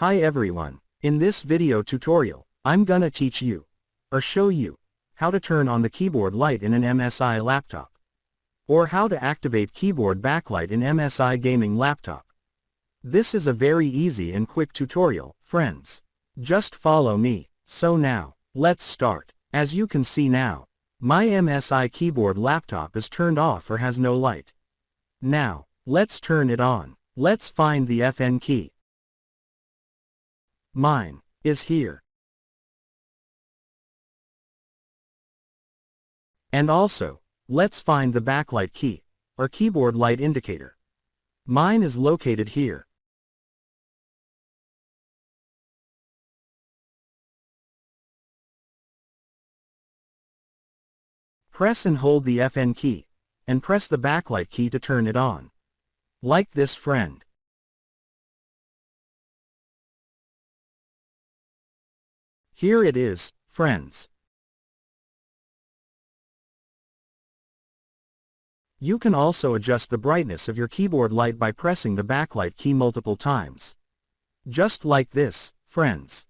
Hi everyone. In this video tutorial, I'm gonna teach you, or show you, how to turn on the keyboard light in an MSI laptop. Or how to activate keyboard backlight in MSI gaming laptop. This is a very easy and quick tutorial, friends. Just follow me. So now, let's start. As you can see now, my MSI keyboard laptop is turned off or has no light. Now, let's turn it on. Let's find the FN key. Mine is here. And also, let's find the backlight key, or keyboard light indicator. Mine is located here. Press and hold the FN key, and press the backlight key to turn it on. Like this, friend. Here it is, friends. You can also adjust the brightness of your keyboard light by pressing the backlight key multiple times. Just like this, friends.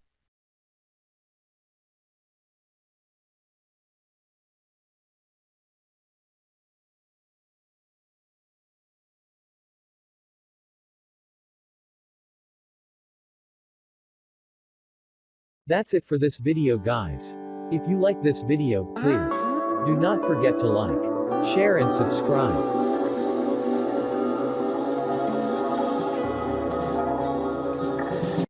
That's it for this video, guys. If you like this video, please do not forget to like, share and subscribe.